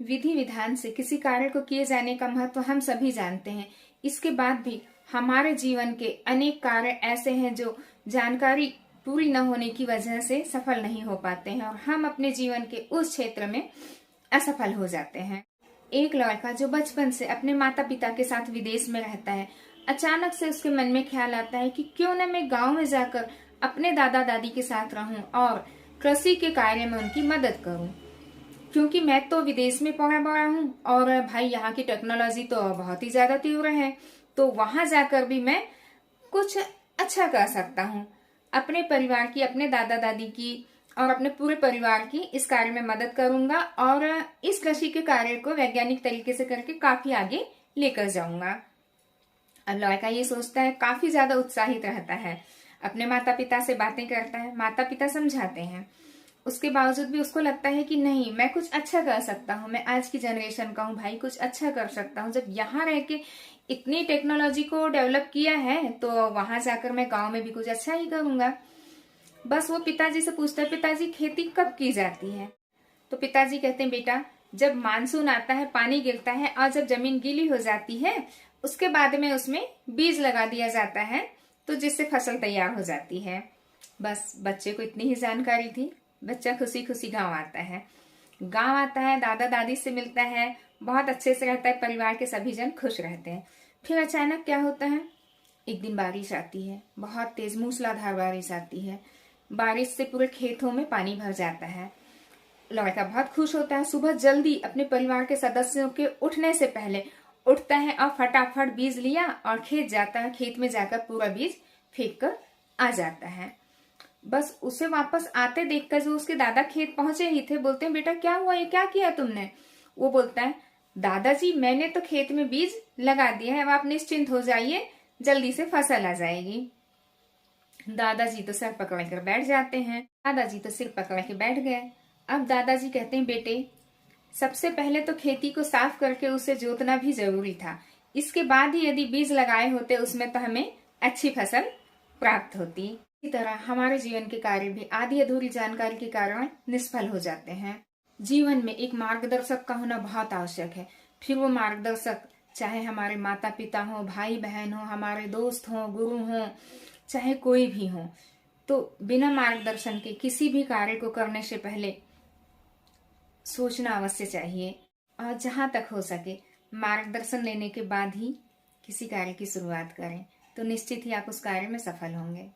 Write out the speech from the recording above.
विधि विधान से किसी कार्य को किए जाने का महत्व हम सभी जानते हैं। इसके बाद भी हमारे जीवन के अनेक कार्य ऐसे हैं जो जानकारी पूरी न होने की वजह से सफल नहीं हो पाते हैं और हम अपने जीवन के उस क्षेत्र में असफल हो जाते हैं। एक लड़का जो बचपन से अपने माता पिता के साथ विदेश में रहता है, अचानक से उसके मन में ख्याल आता है कि क्यों न मैं गांव में जाकर अपने दादा दादी के साथ रहूं और कृषि के कार्य में उनकी मदद करूं, क्योंकि मैं तो विदेश में पढ़ा बड़ा हूँ और भाई यहाँ की टेक्नोलॉजी तो बहुत ही ज्यादा तीव्र है, तो वहां जाकर भी मैं कुछ अच्छा कर सकता हूँ। अपने परिवार की, अपने दादा दादी की और अपने पूरे परिवार की इस कार्य में मदद करूंगा और इस कृषि के कार्य को वैज्ञानिक तरीके से करके काफी आगे लेकर जाऊंगा। अब लड़का ये सोचता है, काफी ज्यादा उत्साहित रहता है, अपने माता पिता से बातें करता है, माता पिता समझाते हैं। उसके बावजूद भी उसको लगता है कि नहीं, मैं कुछ अच्छा कर सकता हूँ, मैं आज की जनरेशन का हूँ भाई, कुछ अच्छा कर सकता हूँ। जब यहाँ रह के इतनी टेक्नोलॉजी को डेवलप किया है तो वहां जाकर मैं गांव में भी कुछ अच्छा ही करूंगा। बस वो पिताजी से पूछता है, पिताजी खेती कब की जाती है? तो पिताजी कहते हैं, बेटा जब मानसून आता है, पानी गिरता है और जब जमीन गीली हो जाती है उसके बाद में उसमें बीज लगा दिया जाता है, तो जिससे फसल तैयार हो जाती है। बस बच्चे को इतनी ही जानकारी थी। बच्चा खुशी खुशी गांव आता है। गांव आता है, दादा दादी से मिलता है, बहुत अच्छे से रहता है, परिवार के सभी जन खुश रहते हैं। फिर अचानक क्या होता है, एक दिन बारिश आती है, बहुत तेज मूसलाधार बारिश आती है। बारिश से पूरे खेतों में पानी भर जाता है। लड़का बहुत खुश होता है, सुबह जल्दी अपने परिवार के सदस्यों के उठने से पहले उठता है और फटाफट बीज लिया और खेत जाता है। खेत में जाकर पूरा बीज फेंक कर आ जाता है। बस उसे वापस आते देखकर जो उसके दादा खेत पहुंचे ही थे, बोलते हैं, बेटा क्या हुआ, ये क्या किया तुमने? वो बोलता है, दादाजी मैंने तो खेत में बीज लगा दिया है, अब आप निश्चिंत हो जाइए, जल्दी से फसल आ जाएगी। दादाजी तो सिर पकड़ कर बैठ जाते हैं। दादाजी तो सिर पकड़ के बैठ गए। अब दादाजी कहते हैं, बेटे सबसे पहले तो खेती को साफ करके उसे जोतना भी जरूरी था, इसके बाद ही यदि बीज लगाए होते उसमें तो हमें अच्छी फसल प्राप्त होती। इसी तरह हमारे जीवन के कार्य भी आधी अधूरी जानकारी के कारण निष्फल हो जाते हैं। जीवन में एक मार्गदर्शक का होना बहुत आवश्यक है। फिर वो मार्गदर्शक चाहे हमारे माता पिता हो, भाई बहन हो, हमारे दोस्त हो, गुरु हो, चाहे कोई भी हो, तो बिना मार्गदर्शन के किसी भी कार्य को करने से पहले सोचना अवश्य चाहिए और जहां तक हो सके मार्गदर्शन लेने के बाद ही किसी कार्य की शुरुआत करें, तो निश्चित ही आप उस कार्य में सफल होंगे।